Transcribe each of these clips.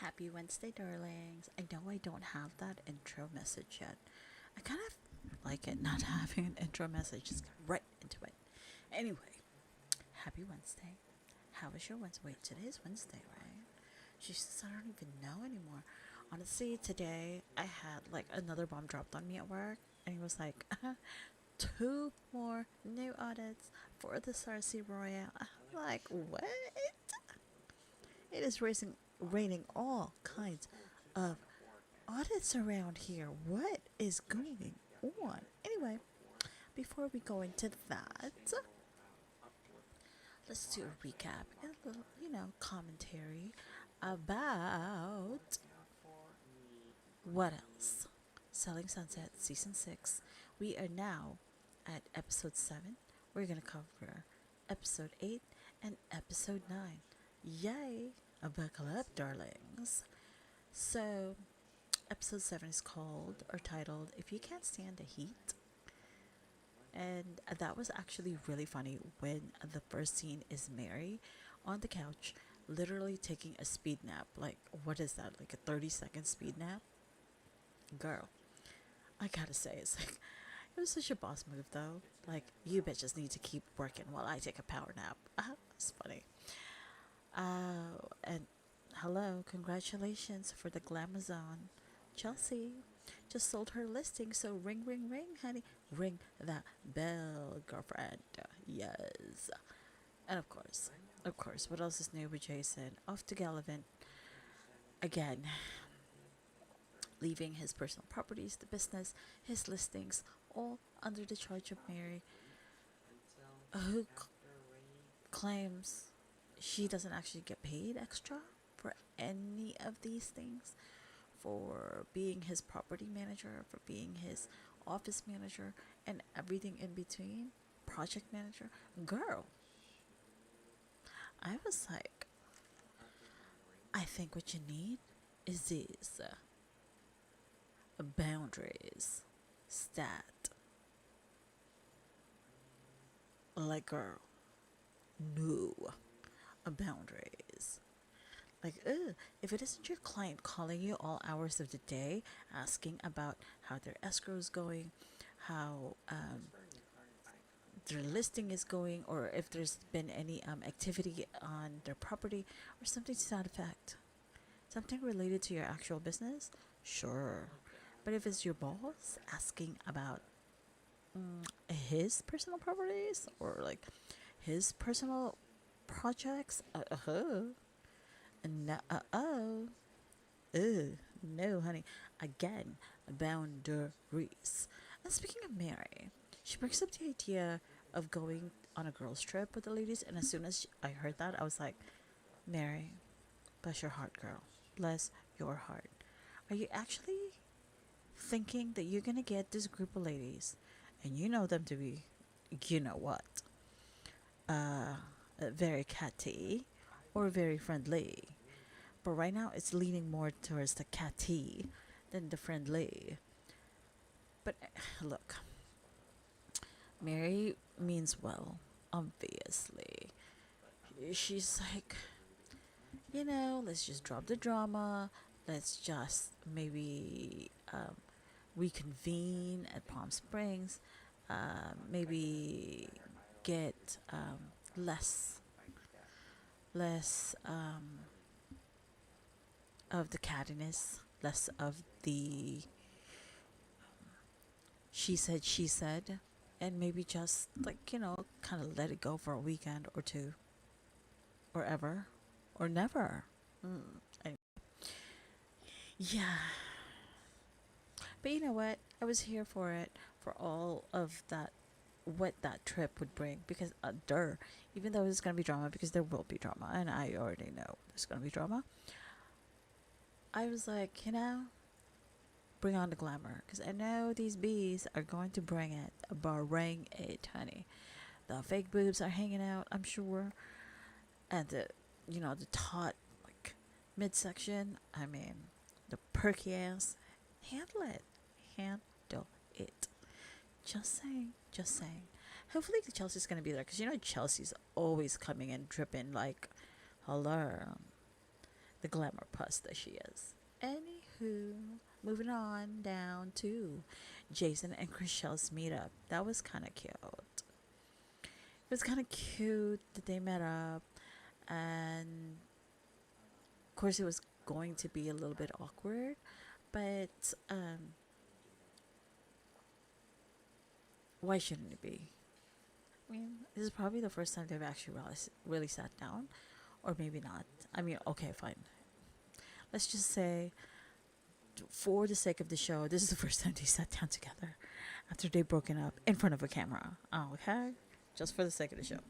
Happy Wednesday, darlings. I know I don't have that intro message yet. I kind of like it not having an intro message, just get right into it. Anyway, happy Wednesday. How was your Wednesday? Wait, today is Wednesday, right? Jesus, I don't even know anymore. Honestly, today I had like another bomb dropped on me at work, and he was like, two more new audits for the Sarsci Royale. I'm like, what? It is raining all kinds of audits around here. What is going on? Anyway, before we go into that, let's do a recap and a little, commentary about what else? Selling Sunset Season 6. We are now at Episode 7. We're going to cover Episode 8 and Episode 9. Yay! Buckle up, darlings. So, Episode 7 is called or titled If You Can't Stand the Heat. And that was actually really funny when the first scene is Mary on the couch, literally taking a speed nap. Like, what is that? Like a 30-second speed nap? Girl, I gotta say, it's like, it was such a boss move though. Like, you bitches need to keep working while I take a power nap. It's funny. And hello, congratulations for the Glamazon. Chelsea just sold her listing, so ring, ring, ring, honey. Ring that bell, girlfriend. Yes. And of course, what else is new with Jason? Off to Gallivant again, leaving his personal properties, the business, his listings, all under the charge of Mary, who claims she doesn't actually get paid extra for any of these things, for being his property manager, for being his office manager, and everything in between, project manager. Girl, I was like, I think what you need is these boundaries. Stat. Like, girl, no boundaries. Like, if it isn't your client calling you all hours of the day, asking about how their escrow is going, how their listing is going, or if there's been any activity on their property, or something to that effect, something related to your actual business, sure. But if it's your boss asking about his personal properties or like his personal projects, no, no, honey. Again, boundaries. And speaking of Mary, she brings up the idea of going on a girls' trip with the ladies. And as soon as I heard that, I was like, Mary, bless your heart, girl. Bless your heart. Are you actually thinking that you're going to get this group of ladies and you know them to be, you know what, very catty or very friendly? But right now, it's leaning more towards the catty than the friendly. But look, Mary means well, obviously. She's like, let's just drop the drama. Let's just maybe reconvene at Palm Springs. Maybe get less of the cattiness, less of the she said, and maybe just like, kind of let it go for a weekend or two, or ever, or never. Anyway. Yeah. But you know what? I was here for it, for all of that, what that trip would bring. Because, even though there's going to be drama, because there will be drama, and I already know there's going to be drama, I was like, bring on the glamour. Because I know these bees are going to bring it. Bring it, honey. The fake boobs are hanging out, I'm sure. And the taut, like, midsection. I mean, the perky ass. Handle it. Handle it. Just saying. Just saying. Hopefully Chelsea's going to be there. Because Chelsea's always coming in dripping like, hello. the glamour puss that she is. Anywho, moving on down to Jason and Chriselle's meetup. That was kind of cute. It was kind of cute that they met up, and of course, it was going to be a little bit awkward, but why shouldn't it be? I mean, this is probably the first time they've actually really sat down, or maybe not. I mean, okay, fine. Let's just say, for the sake of the show, this is the first time they sat down together after they've broken up in front of a camera. Oh, okay? Just for the sake of the show.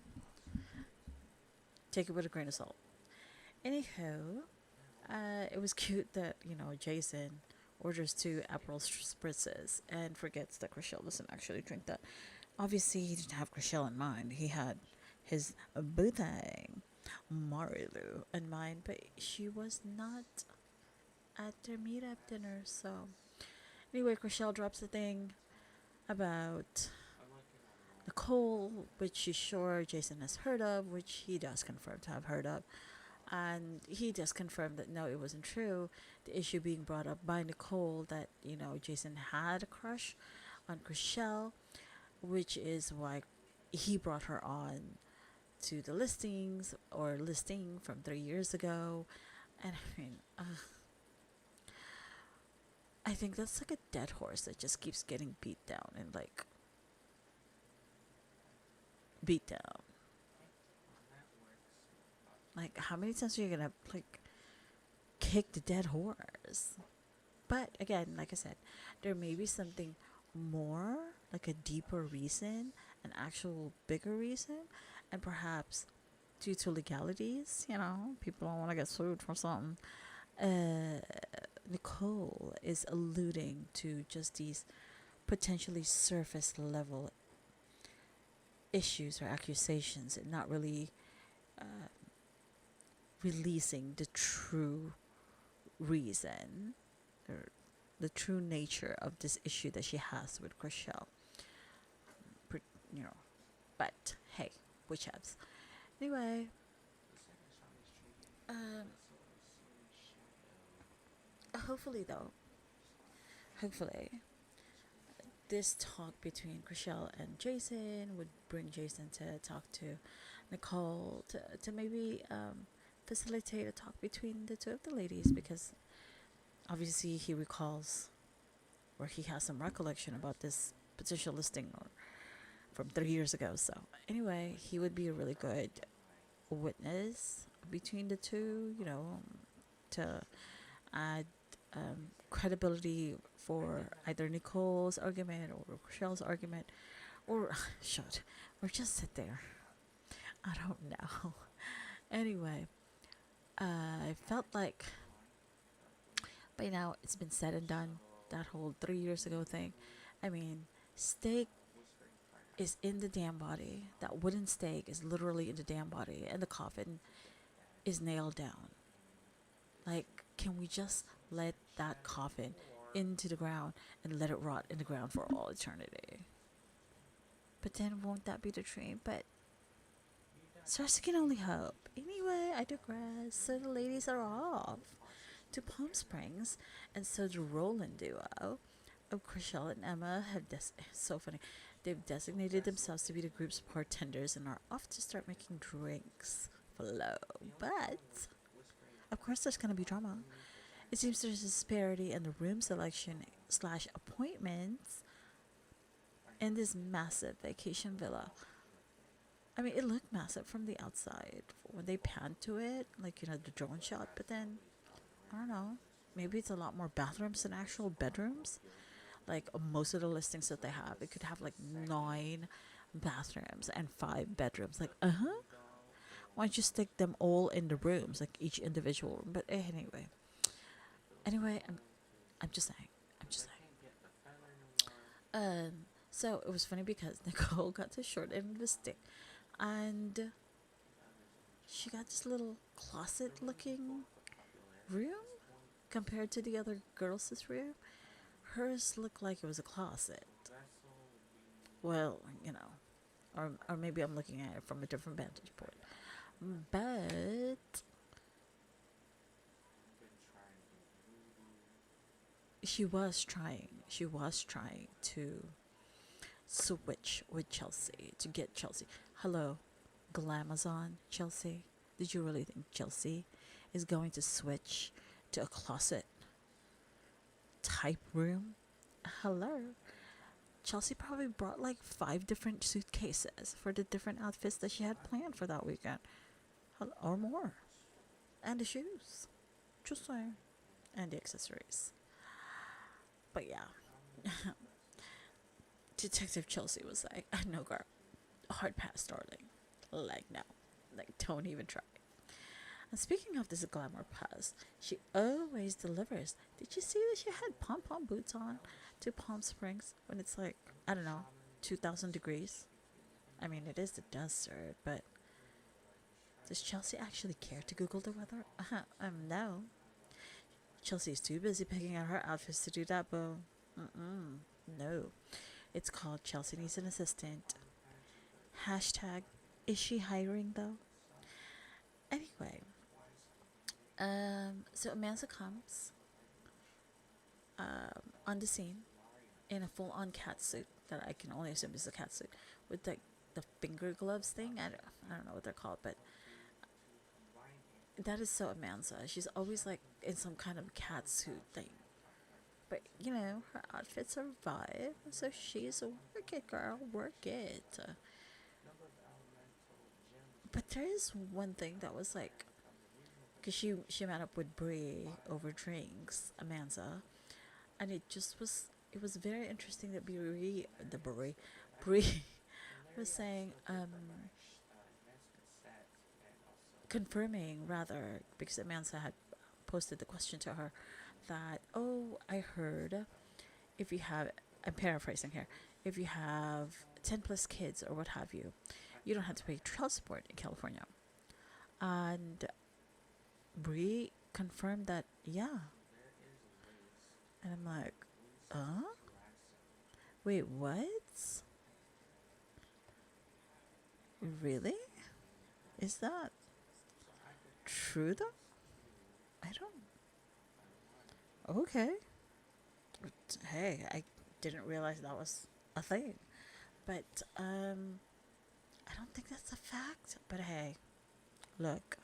Take it with a grain of salt. Anywho, it was cute that, Jason orders 2 Aperol spritzes and forgets that Chriselle doesn't actually drink that. Obviously, he didn't have Chriselle in mind. He had his boo thing, Marilu, in mind, but she was not at their meetup dinner. So, anyway, Chriselle drops the thing about Nicole, which she's sure Jason has heard of, which he does confirm to have heard of. And he just confirmed that no, it wasn't true. The issue being brought up by Nicole that, Jason had a crush on Chriselle, which is why he brought her on to the listing from 3 years ago. And I mean, I think that's like a dead horse that just keeps getting beat down and beat down. Like, how many times are you gonna kick the dead horse? But again, like I said, there may be something more, like a deeper reason, an actual bigger reason, and perhaps due to legalities, people don't want to get sued for something. Nicole is alluding to just these potentially surface level issues or accusations, and not really releasing the true reason or the true nature of this issue that she has with Chriselle. But hey, which habs. Anyway, hopefully this talk between Chriselle and Jason would bring Jason to talk to Nicole to maybe facilitate a talk between the two of the ladies, because obviously he recalls, or he has some recollection about this potential listing from 3 years ago. So anyway, he would be a really good witness between the two, to add credibility for either Nicole's argument or Chriselle's argument, or or just sit there. I don't know. Anyway, I felt like by now it's been said and done, that whole 3 years ago thing. I mean, steak is in the damn body. That wooden stake is literally in the damn body, and the coffin is nailed down. Like, can we just let that coffin into the ground and let it rot in the ground for all eternity? But then won't that be the dream? But Sarsci can only hope. Anyway, I digress. So the ladies are off to Palm Springs, and so the Roland duo of Chriselle and Emma have so funny. They've designated themselves to be the group's bartenders and are off to start making drinks flow. But of course, there's gonna be drama. It seems there's a disparity in the room selection / appointments in this massive vacation villa. I mean, it looked massive from the outside when they panned to it, the drone shot. But then, I don't know, maybe it's a lot more bathrooms than actual bedrooms. Like most of the listings that they have, it could have 9 bathrooms and 5 bedrooms. Why don't you stick them all in the rooms, each individual room? But anyway, I'm just saying. So it was funny because Nicole got the short end of the stick, and she got this little closet-looking room compared to the other girls' room. Hers looked like it was a closet. Well, or maybe I'm looking at it from a different vantage point. But She was trying to switch with Chelsea to get Chelsea. Hello, Glamazon Chelsea. Did you really think Chelsea is going to switch to a closet type room? Hello. Chelsea probably brought like 5 different suitcases for the different outfits that she had planned for that weekend. Or more. And the shoes. Just saying. And the accessories. But yeah. Detective Chelsea was like, I know, girl. Hard pass, darling. Like, no. Like, don't even try. And speaking of this glamour pass, she always delivers. Did you see that she had pom-pom boots on to Palm Springs when it's like, I don't know, 2,000 degrees? I mean, it is the desert, but does Chelsea actually care to Google the weather? No. Chelsea's too busy picking out her outfits to do that, boo. No. It's called Chelsea Needs an Assistant. Hashtag, is she hiring though? Anyway, so Amanda comes on the scene in a full-on cat suit that I can only assume is a cat suit with like the finger gloves thing. I don't know what they're called, but that is so Amanda. She's always like in some kind of cat suit thing. But you know, her outfits are vibe, so she's a work it girl, work it. But there is one thing that was like, cause she met up with Brie over drinks, Amanda, and it was very interesting that Brie was saying confirming rather, because Amanda had posted the question to her that, oh, I heard if you have, I'm paraphrasing here, if you have 10 plus kids or what have you, you don't have to pay child support in California. And Brie confirmed that, yeah. And I'm like, wait, what? Really? Is that true though? I don't. Okay. Hey, I didn't realize that was a thing. But I don't think that's a fact. But hey, look.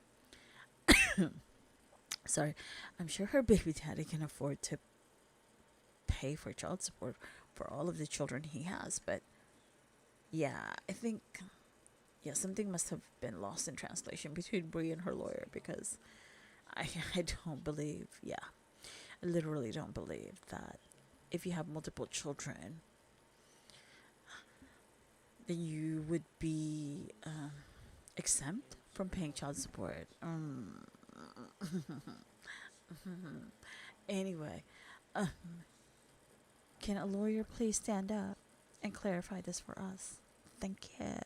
Sorry. I'm sure her baby daddy can afford to pay for child support for all of the children he has, but yeah, I think something must have been lost in translation between Brie and her lawyer, because I I don't believe, I literally don't believe that if you have multiple children, then you would be exempt from paying child support. Anyway, can a lawyer please stand up and clarify this for us? Thank you.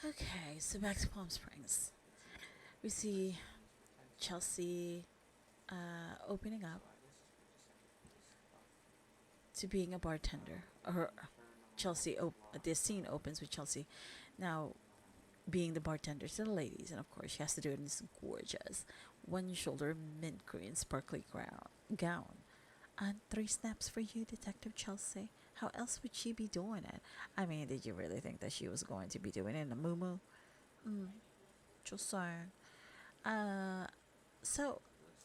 Okay, so back to Palm Springs. We see Chelsea opening up to being a bartender. Or this scene opens with Chelsea now being the bartender to the ladies, and of course she has to do it in this gorgeous one-shoulder mint green sparkly gown. And 3 snaps for you, Detective Chelsea. How else would she be doing it? I mean, did you really think that she was going to be doing it in a moo-moo? Just saying. So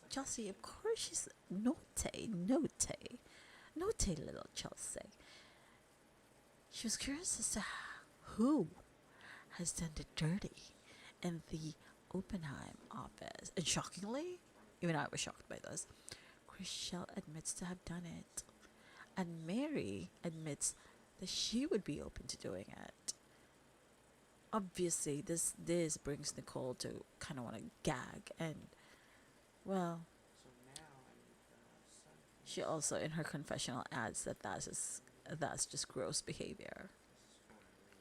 Chelsea, of course, she's naughty little Chelsea. She was curious as to who has done the dirty in the Oppenheim office. And shockingly, even I was shocked by this, Chriselle admits to have done it. And Mary admits that she would be open to doing it. Obviously, this brings Nicole to kind of want to gag. And, well, she also in her confessional adds that that's just gross behavior.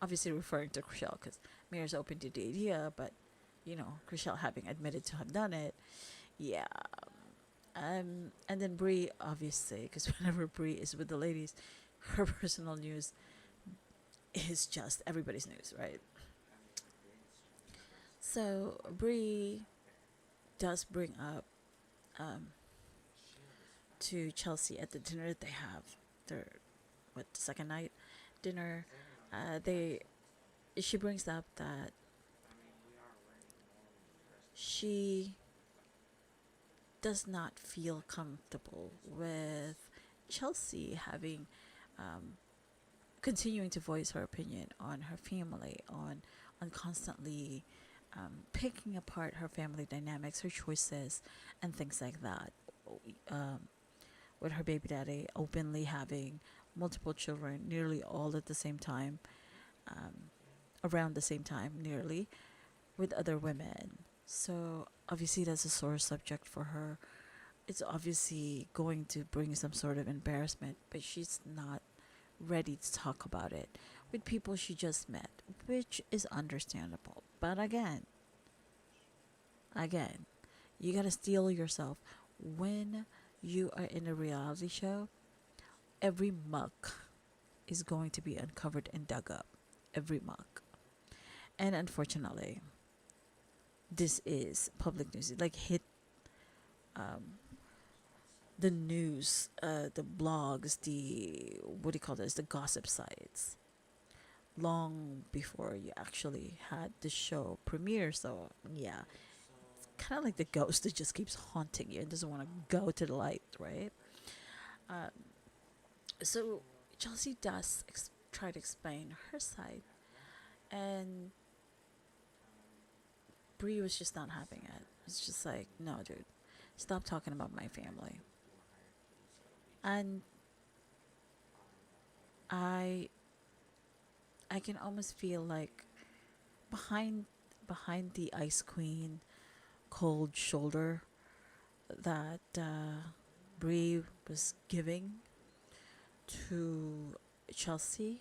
Obviously referring to Chriselle, because Mary's open to the idea, but Chriselle having admitted to have done it, yeah. And then Brie, obviously, because whenever Brie is with the ladies, her personal news is just everybody's news, right? So Brie does bring up to Chelsea at the dinner that they have. Their the second night dinner. They She brings up that she does not feel comfortable with Chelsea having continuing to voice her opinion on her family, on constantly picking apart her family dynamics, her choices, and things like that. Um, with her baby daddy openly having multiple children, nearly all at the same time, um, around the same time, nearly, with other women. So obviously that's a sore subject for her. It's obviously going to bring some sort of embarrassment, but she's not ready to talk about it with people she just met, which is understandable. But again, you gotta steel yourself. When you are in a reality show, every muck is going to be uncovered and dug up. Every muck. And unfortunately, this is public news. It like hit um, the news, the blogs, the what do you call this? The gossip sites, long before you actually had the show premiere. So yeah, kind of like the ghost that just keeps haunting you and doesn't want to go to the light, right? Um, so Chelsea does try to explain her side, and Bree was just not having it. It's just like, no, dude, stop talking about my family. And I I can almost feel like behind the Ice Queen cold shoulder that Bree was giving to Chelsea,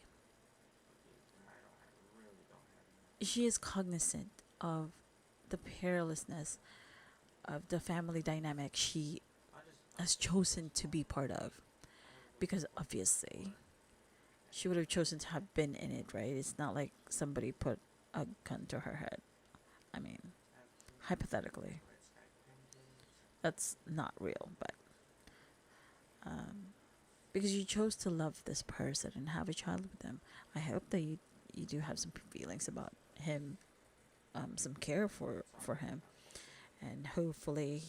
she is cognizant of the perilousness of the family dynamic she has chosen to be part of. Because obviously, she would have chosen to have been in it, right? It's not like somebody put a gun to her head. I mean, hypothetically, that's not real, but because you chose to love this person and have a child with them, I hope that you do have some feelings about him, some care for him, and hopefully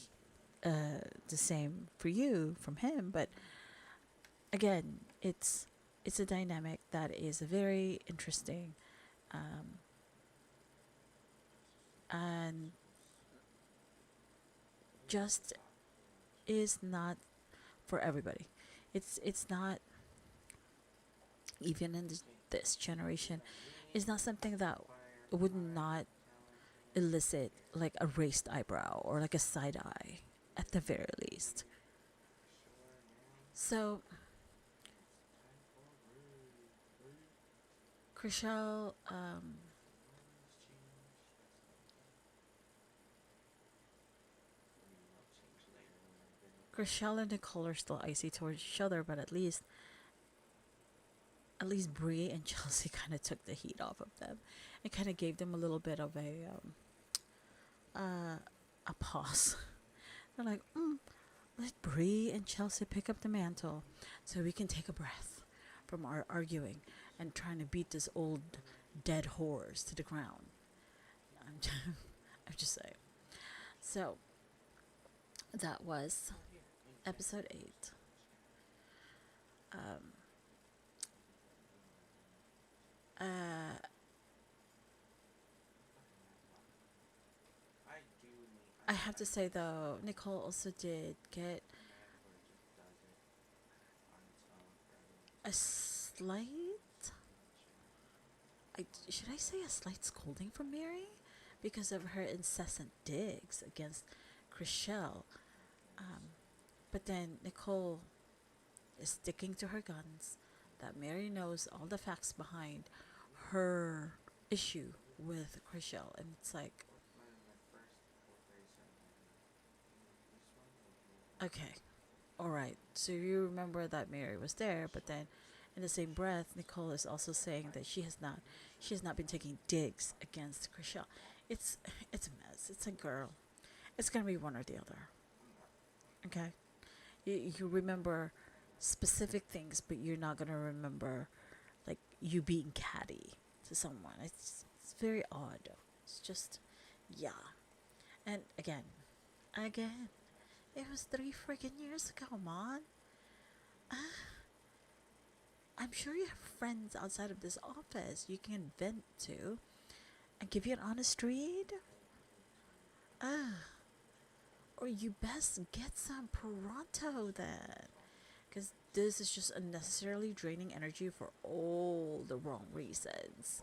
the same for you from him. But again, it's a dynamic that is very interesting, um, and just is not for everybody. It's not even in this generation. It's not something that would not elicit like a raised eyebrow or like a side eye at the very least. So Chriselle, Chriselle and Nicole are still icy towards each other, but at least Brie and Chelsea kind of took the heat off of them and kind of gave them a little bit of a pause. They're like, let Brie and Chelsea pick up the mantle so we can take a breath from our arguing and trying to beat this old dead horse to the ground. I'm just, I'm just saying. So that was episode 8. Um, uh, I have to say though, Nicole also did get a slight, should I say a slight scolding from Mary because of her incessant digs against Chriselle. But then Nicole is sticking to her guns that Mary knows all the facts behind her issue with Chriselle, and it's like, okay, all right. So you remember that Mary was there, but then in the same breath, Nicole is also saying that she has not been taking digs against Chriselle. It's it's a mess. It's a girl. It's gonna be one or the other. Okay, You remember specific things, but you're not gonna remember like you being catty to someone. It's very odd. It's just, yeah. And again, it was 3 freaking years ago, man. I'm sure you have friends outside of this office you can vent to and give you an honest read. Or you best get some Pronto then. Because this is just unnecessarily draining energy for all the wrong reasons.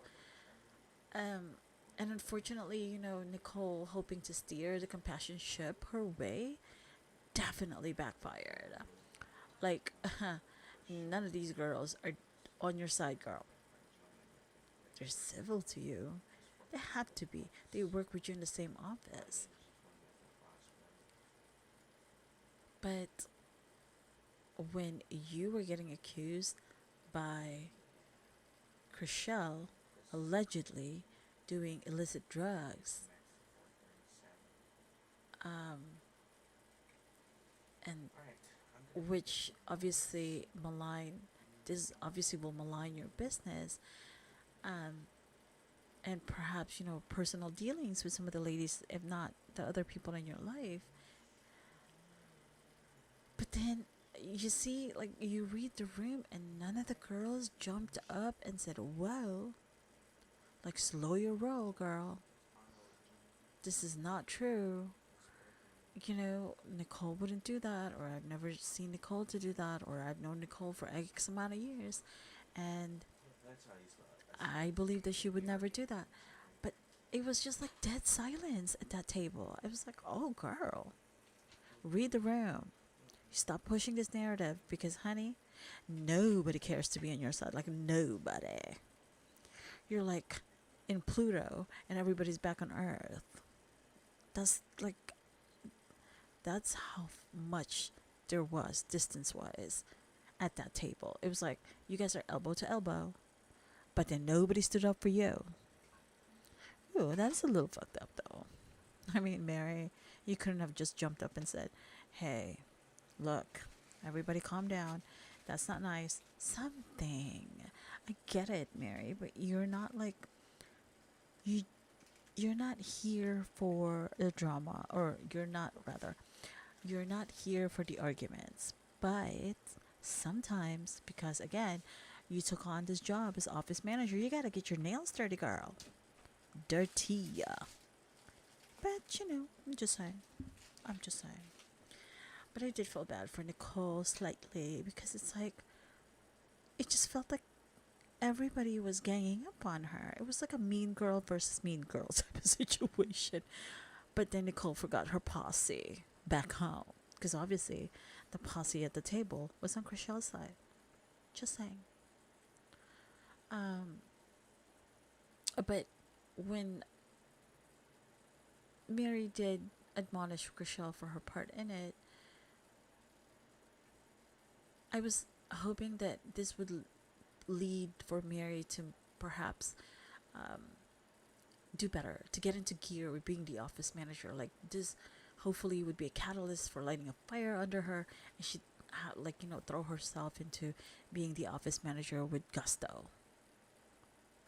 Um, and unfortunately, Nicole hoping to steer the compassion ship her way definitely backfired. Like, none of these girls are on your side, girl. They're civil to you. They have to be. They work with you in the same office. But when you were getting accused by Chriselle allegedly doing illicit drugs, um, and which obviously this obviously will malign your business, um, and perhaps personal dealings with some of the ladies, if not the other people in your life. But then you see, like, you read the room, and none of the girls jumped up and said, "Whoa, like, slow your roll, girl. This is not true." Nicole wouldn't do that, or I've never seen Nicole to do that, or I've known Nicole for X amount of years, and I believe that she would never do that. But it was just like dead silence at that table. I was like, oh, girl, read the room. Stop pushing this narrative because, honey, nobody cares to be on your side. Like, nobody. You're like in Pluto and everybody's back on Earth. That's like, that's how much there was distance wise at that table. It was like, you guys are elbow to elbow, but then nobody stood up for you. Ooh, that's a little fucked up though. I mean, Mary, you couldn't have just jumped up and said, hey, look, everybody calm down. That's not nice. Something. I get it, Mary, but you're not like, you you're not here for the drama, or you're not here for the arguments. But sometimes, because again, you took on this job as office manager, you gotta get your nails dirty, girl. Dirty. But I'm just saying. I'm just saying. But I did feel bad for Nicole slightly, because it's like, it just felt like everybody was ganging up on her. It was like a mean girl versus mean girl type of situation. But then Nicole forgot her posse back home, because obviously the posse at the table was on Chriselle's side. Just saying. Um, but when Mary did admonish Chriselle for her part in it, I was hoping that this would lead for Mary to perhaps do better, to get into gear with being the office manager. Like, this hopefully would be a catalyst for lighting a fire under her, and she'd throw herself into being the office manager with gusto.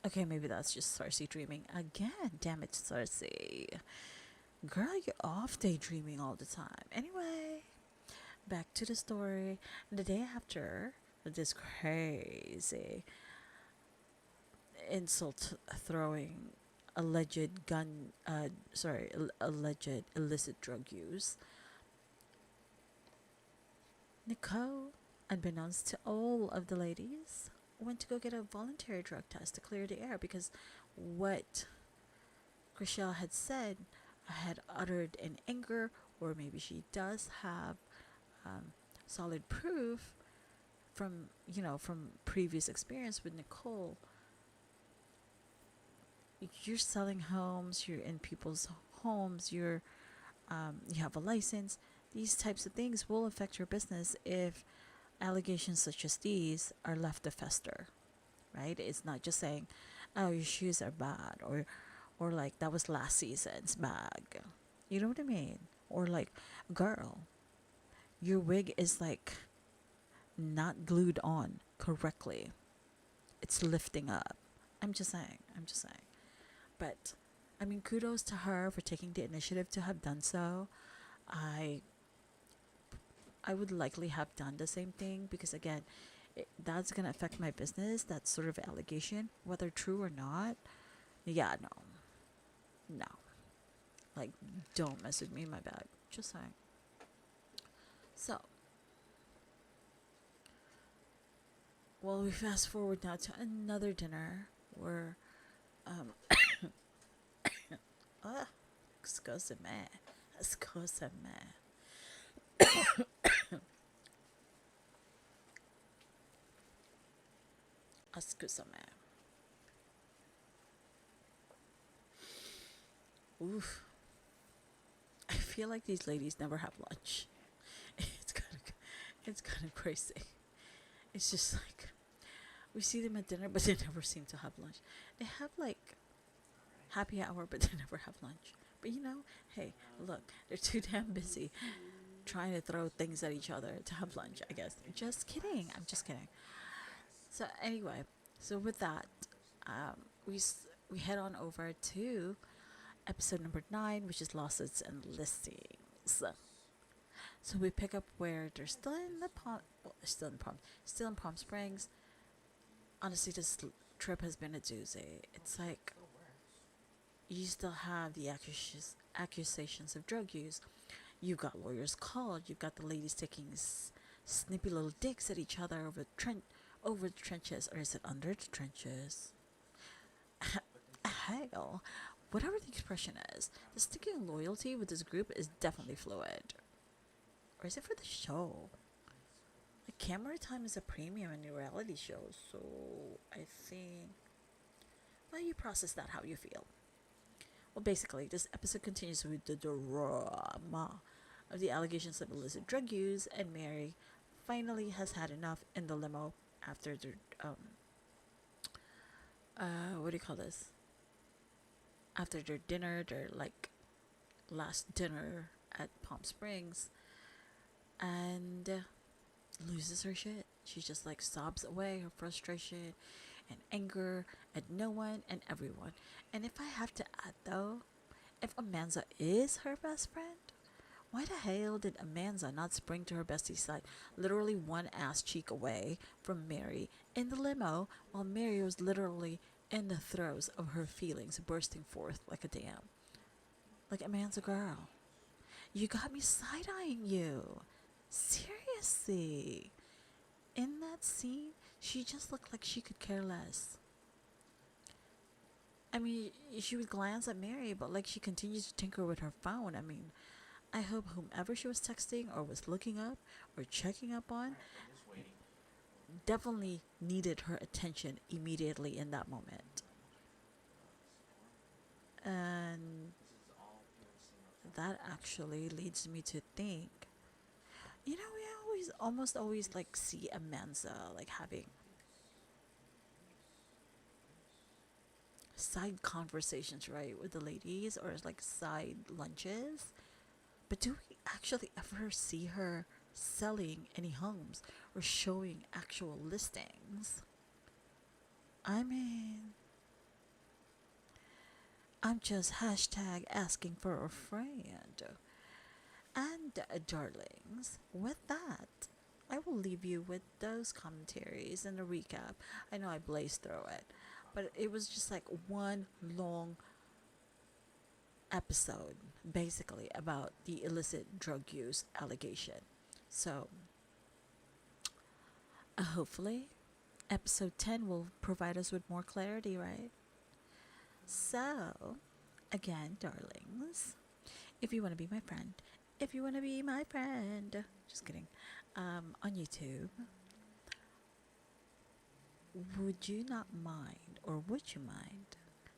Okay, maybe that's just Sarsci dreaming again. Damn it, Sarsci. Girl, you're off daydreaming all the time. Anyway, back to the story. The day after this crazy insult throwing, alleged illicit drug use, Nicole, unbeknownst to all of the ladies, went to go get a voluntary drug test to clear the air, because what Chriselle had said, had uttered in anger, or maybe she does have solid proof from previous experience with Nicole. You're selling homes, you're in people's homes, you have a license. These types of things will affect your business if allegations such as these are left to fester, right? It's not just saying, oh, your shoes are bad, or like, that was last season's bag. You know what I mean? Or like, girl, your wig is like not glued on correctly. It's lifting up. I'm just saying. I'm just saying. But I mean, kudos to her for taking the initiative to have done so. I I would likely have done the same thing because again, that's gonna affect my business. That sort of allegation, whether true or not. Yeah, no, no. Like, don't mess with me in my bag. Just saying. So, well, we fast forward now to another dinner where, um, ah, excuse me, excuse me, excuse me. Oof. I feel like these ladies never have lunch. It's kind of, it's kind of crazy. It's just like we see them at dinner, but they never seem to have lunch. They have like happy hour, but they never have lunch. But you know, hey, look, they're too damn busy trying to throw things at each other to have lunch, I guess. Just kidding. I'm just kidding. So anyway, so with that, we head on over to episode number 9, which is lawsuits and listings. So we pick up where they're still in the palm, well, they're still in Palm Springs. Honestly, this trip has been a doozy. It's like you still have the accusations of drug use. You've got lawyers called. You've got the ladies taking snippy little dicks at each other over the trenches, or is it under the trenches? Hell, whatever the expression is, the sticking loyalty with this group is definitely fluid. Or is it for the show? The camera time is a premium in reality shows, so I think. Well, you process that how you feel. Well, basically, this episode continues with the drama of the allegations of illicit drug use, and Mary finally has had enough in the limo after their what do you call this? After their dinner, their like last dinner at Palm Springs, and loses her shit. She just like sobs away her frustration and anger at no one and everyone. And if I have to add though, if Amanza is her best friend, why the hell did Amanza not spring to her bestie's side, literally one ass cheek away from Mary in the limo, while Mary was literally in the throes of her feelings bursting forth like a dam? Like, Amanza girl, you got me side-eyeing you. Seriously. In that scene, she just looked like she could care less. I mean, she would glance at Mary, but like she continues to tinker with her phone. I mean, I hope whomever she was texting or was looking up or checking up on definitely needed her attention immediately in that moment. And that actually leads me to think, you know, we almost always like see Amanza like having side conversations, right, with the ladies, or like side lunches. But do we actually ever see her selling any homes or showing actual listings? I mean, I'm just hashtag asking for a friend. And darlings, with that, I will leave you with those commentaries and a recap. I know I blazed through it, but it was just like one long episode basically about the illicit drug use allegation. So, hopefully, episode 10 will provide us with more clarity, right? So, again, darlings, if you want to be my friend, if you want to be my friend, just kidding, on YouTube, would you not mind, or would you mind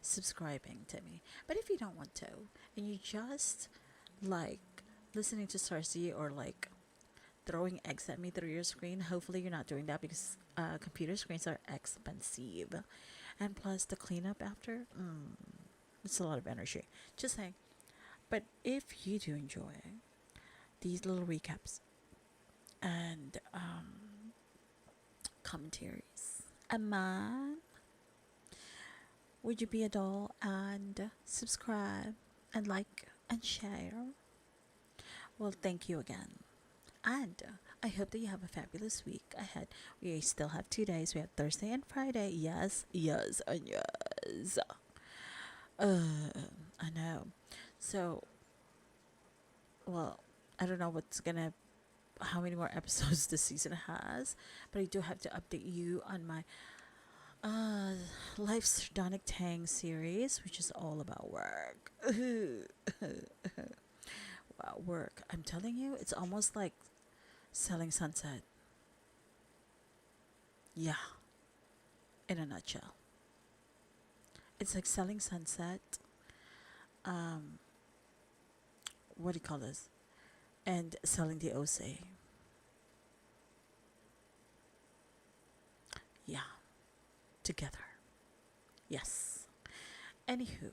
subscribing to me? But if you don't want to, and you just like listening to Sarsci or like throwing eggs at me through your screen, hopefully you're not doing that because computer screens are expensive. And plus the cleanup after, it's a lot of energy. Just saying. But if you do enjoy these little recaps and commentaries. And man, would you be a doll and subscribe and like and share? Well, thank you again. And I hope that you have a fabulous week ahead. We still have 2 days. We have Thursday and Friday. Yes, yes, and yes. I know. So, well, I don't know how many more episodes this season has, but I do have to update you on my uh Life Sardonic Tang series, which is all about work. Wow, work. I'm telling you, it's almost like selling sunset. Yeah, in a nutshell. It's like selling sunset. Um, what do you call this? And selling the OC. Yeah, together. Yes. Anywho,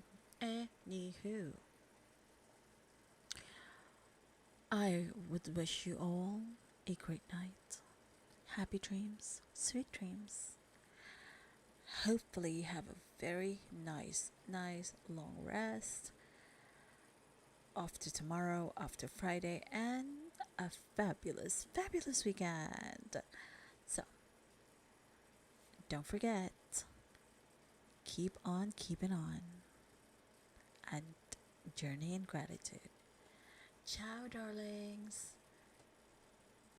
I would wish you all a great night. Happy dreams, sweet dreams. Hopefully, you have a very nice long rest after tomorrow, after Friday, and a fabulous weekend. So, don't forget, keep on keeping on and journey in gratitude. Ciao, darlings.